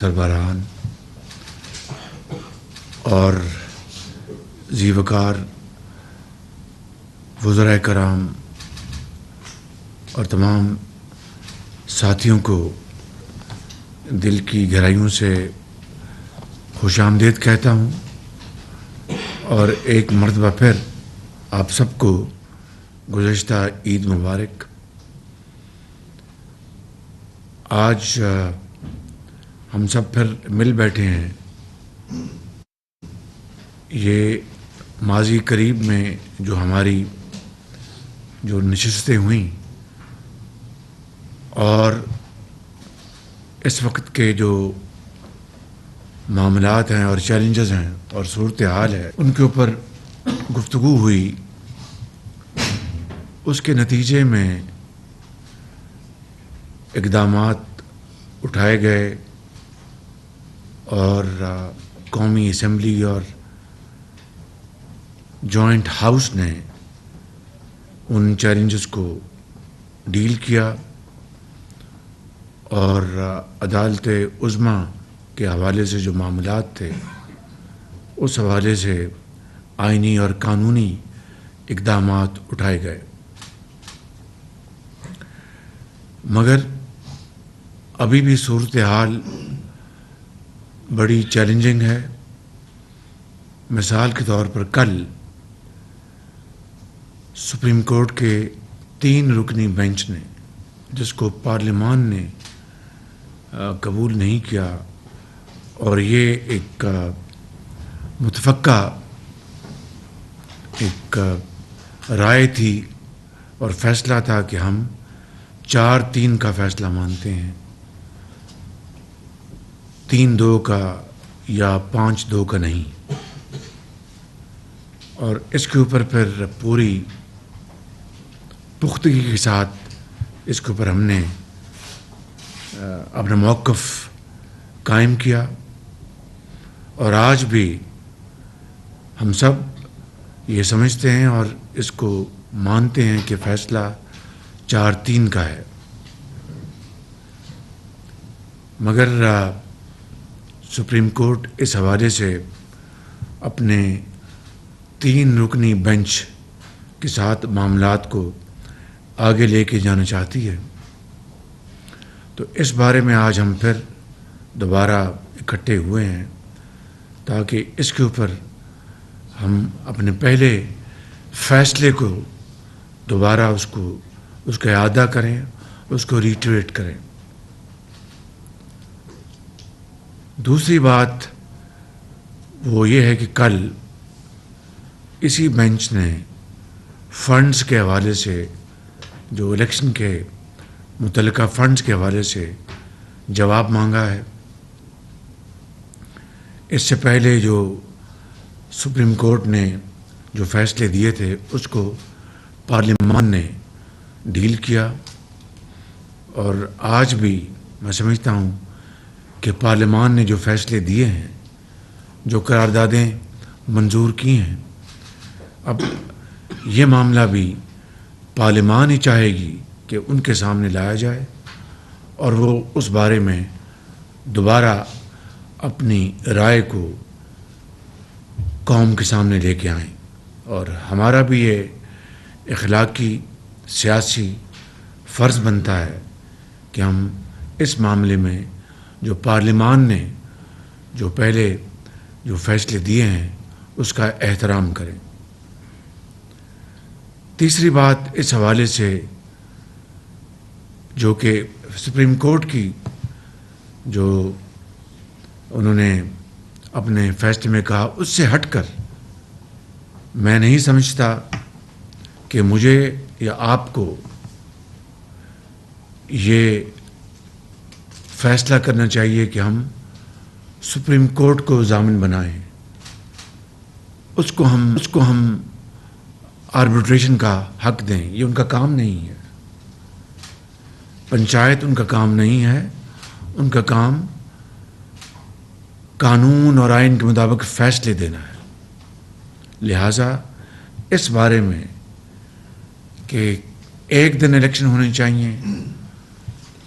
سربراہان اور ذیوکار وزرائے کرام اور تمام ساتھیوں کو دل کی گہرائیوں سے خوش آمدید کہتا ہوں اور ایک مرتبہ پھر آپ سب کو گزشتہ عید مبارک۔ آج ہم سب پھر مل بیٹھے ہیں۔ یہ ماضی قریب میں جو ہماری نشستیں ہوئیں اور اس وقت کے جو معاملات ہیں اور چیلنجز ہیں اور صورتحال ہے ان کے اوپر گفتگو ہوئی، اس کے نتیجے میں اقدامات اٹھائے گئے اور قومی اسمبلی اور جوائنٹ ہاؤس نے ان چیلنجز کو ڈیل کیا اور عدالت عظمیٰ کے حوالے سے جو معاملات تھے اس حوالے سے آئینی اور قانونی اقدامات اٹھائے گئے، مگر ابھی بھی صورتحال بڑی چیلنجنگ ہے۔ مثال کے طور پر کل سپریم کورٹ کے 3 رکنی بینچ نے، جس کو پارلیمان نے قبول نہیں کیا، اور یہ ایک متفقہ ایک رائے تھی اور فیصلہ تھا کہ ہم 4-3 کا فیصلہ مانتے ہیں، 3-2 کا یا 5-2 کا نہیں، اور اس کے اوپر پھر پوری پختگی کے ساتھ اس کے اوپر ہم نے اپنا موقف قائم کیا، اور آج بھی ہم سب یہ سمجھتے ہیں اور اس کو مانتے ہیں کہ فیصلہ 4-3 کا ہے، مگر سپریم کورٹ اس حوالے سے اپنے 3 رکنی بینچ کے ساتھ معاملات کو آگے لے کے جانا چاہتی ہے۔ تو اس بارے میں آج ہم پھر دوبارہ اکٹھے ہوئے ہیں تاکہ اس کے اوپر ہم اپنے پہلے فیصلے کو دوبارہ اس کا اعادہ کریں، اس کو ریٹریٹ کریں۔ دوسری بات وہ یہ ہے کہ کل اسی بینچ نے فنڈز کے حوالے سے، جو الیکشن کے متعلقہ فنڈز کے حوالے سے جواب مانگا ہے۔ اس سے پہلے جو سپریم کورٹ نے جو فیصلے دیے تھے اس کو پارلیمان نے ڈیل کیا، اور آج بھی میں سمجھتا ہوں کہ پارلیمان نے جو فیصلے دیے ہیں، جو قراردادیں منظور کی ہیں، اب یہ معاملہ بھی پارلیمان ہی چاہے گی کہ ان کے سامنے لایا جائے اور وہ اس بارے میں دوبارہ اپنی رائے کو قوم کے سامنے لے کے آئیں، اور ہمارا بھی یہ اخلاقی سیاسی فرض بنتا ہے کہ ہم اس معاملے میں جو پارلیمان نے جو پہلے جو فیصلے دیے ہیں اس کا احترام کریں۔ تیسری بات اس حوالے سے جو کہ سپریم کورٹ کی جو انہوں نے اپنے فیصلے میں کہا، اس سے ہٹ کر میں نہیں سمجھتا کہ مجھے یا آپ کو یہ فیصلہ کرنا چاہیے کہ ہم سپریم کورٹ کو ضامن بنائیں، اس کو ہم آربیٹریشن کا حق دیں۔ یہ ان کا کام نہیں ہے، پنچایت ان کا کام نہیں ہے، ان کا کام قانون اور آئین کے مطابق فیصلے دینا ہے۔ لہٰذا اس بارے میں کہ ایک دن الیکشن ہونے چاہیے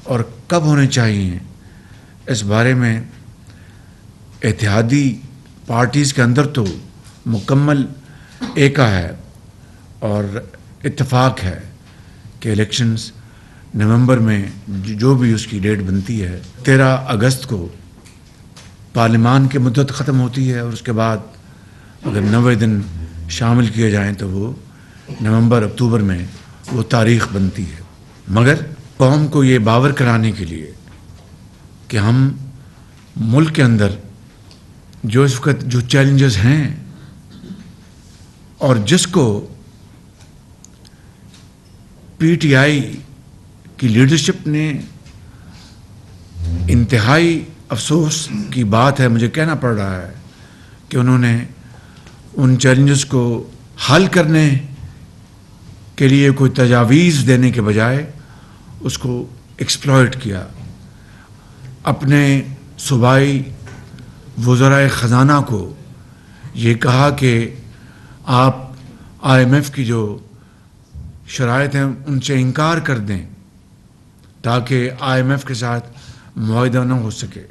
اور کب ہونے چاہیے، اس بارے میں اتحادی پارٹیز کے اندر تو مکمل ایکا ہے اور اتفاق ہے کہ الیکشنز نومبر میں جو بھی اس کی ڈیٹ بنتی ہے 13 اگست کو پارلیمان کی مدت ختم ہوتی ہے، اور اس کے بعد اگر 90 دن شامل کیے جائیں تو وہ نومبر اکتوبر میں وہ تاریخ بنتی ہے۔ مگر قوم کو یہ باور کرانے کے لیے کہ ہم ملک کے اندر جو اس وقت جو چیلنجز ہیں اور جس کو پی ٹی آئی کی لیڈرشپ نے انتہائی افسوس کی بات ہے، مجھے کہنا پڑ رہا ہے کہ انہوں نے ان چیلنجز کو حل کرنے کے لیے کوئی تجاویز دینے کے بجائے اس کو ایکسپلائٹ کیا۔ اپنے صوبائی وزرائے خزانہ کو یہ کہا کہ آپ آئی ایم ایف کی جو شرائط ہیں ان سے انکار کر دیں تاکہ آئی ایم ایف کے ساتھ معاہدہ نہ ہو سکے۔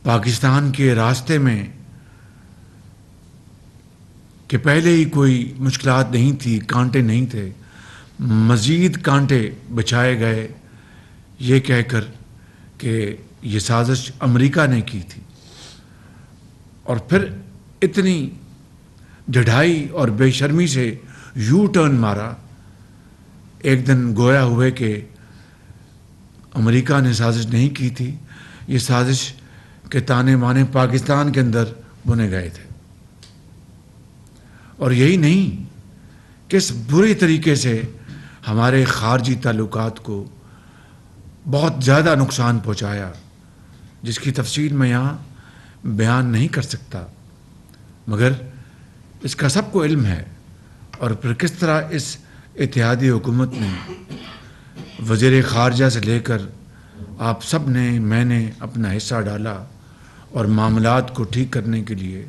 پاکستان کے راستے میں کہ پہلے ہی کوئی مشکلات نہیں تھی، کانٹے نہیں تھے، مزید کانٹے بچھائے گئے یہ کہہ کر کہ یہ سازش امریکہ نے کی تھی، اور پھر اتنی ڈھائی اور بے شرمی سے یو ٹرن مارا ایک دن گویا ہوئے کہ امریکہ نے سازش نہیں کی تھی، یہ سازش کے تانے بانے پاکستان کے اندر بنے گئے تھے۔ اور یہی نہیں، کس بری طریقے سے ہمارے خارجی تعلقات کو بہت زیادہ نقصان پہنچایا، جس کی تفصیل میں یہاں بیان نہیں کر سکتا، مگر اس کا سب کو علم ہے۔ اور پھر کس طرح اس اتحادی حکومت نے وزیر خارجہ سے لے کر آپ سب نے، میں نے اپنا حصہ ڈالا اور معاملات کو ٹھیک کرنے کے لیے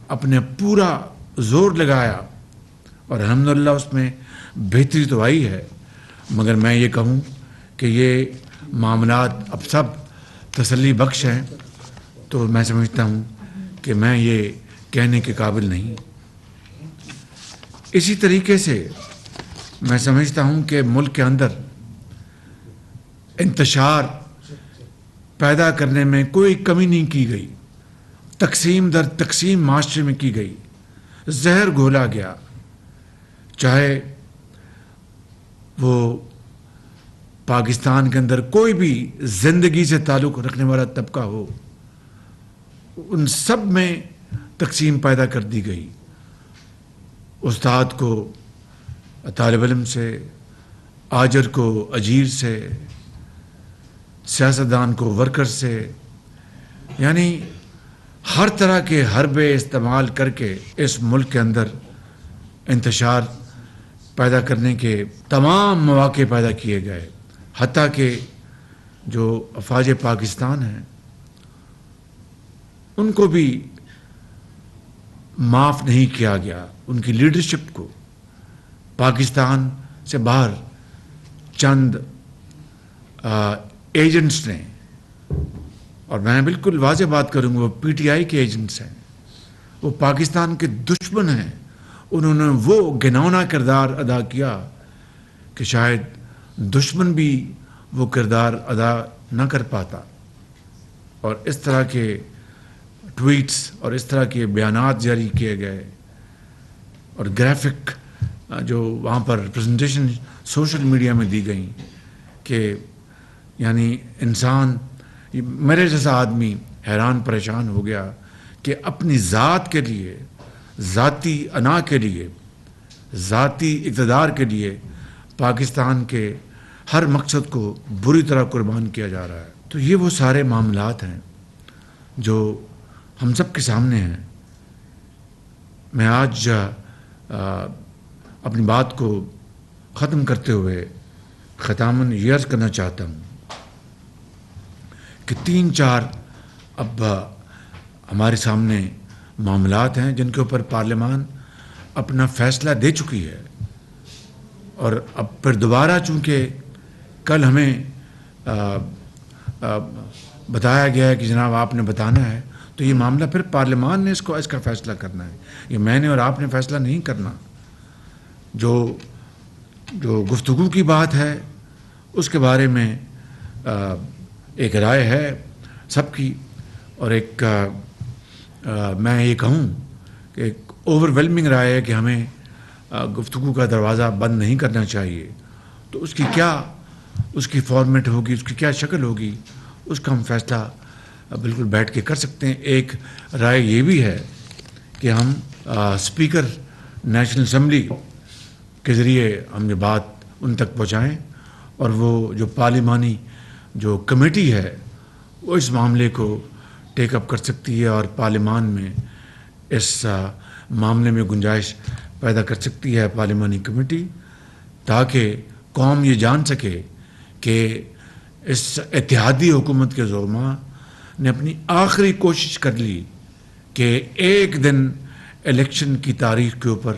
اپنے پورا زور لگایا، اور الحمدللہ اس میں بہتری تو آئی ہے، مگر میں یہ کہوں کہ یہ معاملات اب سب تسلی بخش ہیں تو میں سمجھتا ہوں کہ میں یہ کہنے کے قابل نہیں۔ اسی طریقے سے میں سمجھتا ہوں کہ ملک کے اندر انتشار پیدا کرنے میں کوئی کمی نہیں کی گئی، تقسیم در تقسیم معاشرے میں کی گئی، زہر گھولا گیا، چاہے وہ پاکستان کے اندر کوئی بھی زندگی سے تعلق رکھنے والا طبقہ ہو، ان سب میں تقسیم پیدا کر دی گئی۔ استاد کو طالب علم سے، آجر کو اجیر سے، سیاستدان کو ورکر سے، یعنی ہر طرح کے حربے استعمال کر کے اس ملک کے اندر انتشار پیدا کرنے کے تمام مواقع پیدا کیے گئے، حتیٰ کہ جو افواج پاکستان ہیں ان کو بھی معاف نہیں کیا گیا، ان کی لیڈرشپ کو پاکستان سے باہر چند ایجنٹس نے، اور میں بالکل واضح بات کروں گا، وہ پی ٹی آئی کے ایجنٹس ہیں، وہ پاکستان کے دشمن ہیں، انہوں نے وہ گھناؤنا کردار ادا کیا کہ شاید دشمن بھی وہ کردار ادا نہ کر پاتا، اور اس طرح کے ٹویٹس اور اس طرح کے بیانات جاری کیے گئے، اور گرافک جو وہاں پر پریزنٹیشن سوشل میڈیا میں دی گئیں کہ یعنی انسان، میرے جیسا آدمی حیران پریشان ہو گیا کہ اپنی ذات کے لیے، ذاتی انا کے لیے، ذاتی اقتدار کے لیے پاکستان کے ہر مقصد کو بری طرح قربان کیا جا رہا ہے۔ تو یہ وہ سارے معاملات ہیں جو ہم سب کے سامنے ہیں۔ میں آج اپنی بات کو ختم کرتے ہوئے ختاماً یہ عرض کرنا چاہتا ہوں کہ 3-4 اب ہمارے سامنے معاملات ہیں جن کے اوپر پارلیمان اپنا فیصلہ دے چکی ہے، اور اب پھر دوبارہ چونکہ کل ہمیں بتایا گیا ہے کہ جناب آپ نے بتانا ہے، تو یہ معاملہ پھر پارلیمان نے اس کا فیصلہ کرنا ہے، یہ میں نے اور آپ نے فیصلہ نہیں کرنا۔ جو گفتگو کی بات ہے اس کے بارے میں ایک رائے ہے سب کی، اور ایک میں یہ کہوں کہ ایک اوور ویلمنگ رائے ہے کہ ہمیں گفتگو کا دروازہ بند نہیں کرنا چاہیے۔ تو اس کی فارمیٹ ہوگی، اس کی کیا شکل ہوگی، اس کا ہم فیصلہ بالکل بیٹھ کے کر سکتے ہیں۔ ایک رائے یہ بھی ہے کہ ہم اسپیکر نیشنل اسمبلی کے ذریعے ہم یہ بات ان تک پہنچائیں، اور وہ جو پارلیمانی جو کمیٹی ہے وہ اس معاملے کو ٹیک اپ کر سکتی ہے، اور پارلیمان میں اس معاملے میں گنجائش پیدا کر سکتی ہے پارلیمانی کمیٹی، تاکہ قوم یہ جان سکے کہ اس اتحادی حکومت کے ظلماء نے اپنی آخری کوشش کر لی کہ ایک دن الیکشن کی تاریخ کے اوپر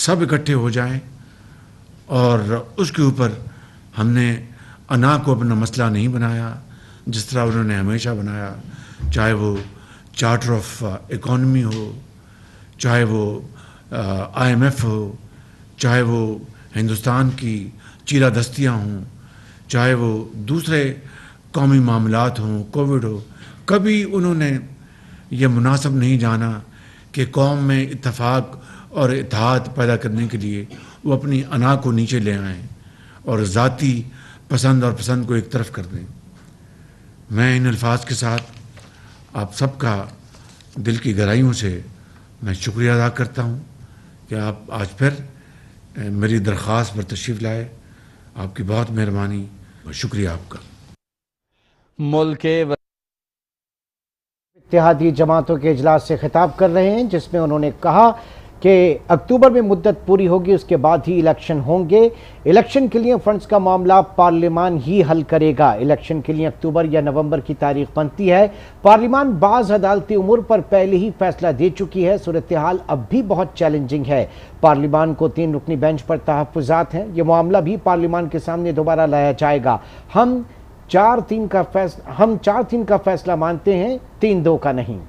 سب اکٹھے ہو جائیں، اور اس کے اوپر ہم نے انا کو اپنا مسئلہ نہیں بنایا جس طرح انہوں نے ہمیشہ بنایا، چاہے وہ چارٹر آف اکانومی ہو، چاہے وہ آئی ایم ایف ہو، چاہے وہ ہندوستان کی چیرہ دستیاں ہوں، چاہے وہ دوسرے قومی معاملات ہوں، کووڈ ہو۔ کبھی انہوں نے یہ مناسب نہیں جانا کہ قوم میں اتفاق اور اتحاد پیدا کرنے کے لیے وہ اپنی انا کو نیچے لے آئیں اور ذاتی پسند اور پسند کو ایک طرف کر دیں۔ میں ان الفاظ کے ساتھ آپ سب کا دل کی گہرائیوں سے میں شکریہ ادا کرتا ہوں کہ آپ آج پھر میری درخواست پر تشریف لائے۔ آپ کی بہت مہربانی، شکریہ آپ کا۔ ملک کے اتحادی جماعتوں کے اجلاس سے خطاب کر رہے ہیں، جس میں انہوں نے کہا کہ اکتوبر میں مدت پوری ہوگی، اس کے بعد ہی الیکشن ہوں گے۔ الیکشن کے لیے فنڈز کا معاملہ پارلیمان ہی حل کرے گا۔ الیکشن کے لیے اکتوبر یا نومبر کی تاریخ بنتی ہے۔ پارلیمان بعض عدالتی امور پر پہلے ہی فیصلہ دے چکی ہے۔ صورتحال اب بھی بہت چیلنجنگ ہے۔ پارلیمان کو 3 رکنی بینچ پر تحفظات ہیں۔ یہ معاملہ بھی پارلیمان کے سامنے دوبارہ لایا جائے گا۔ ہم 4-3 کا فیصلہ مانتے ہیں، 3-2 کا نہیں۔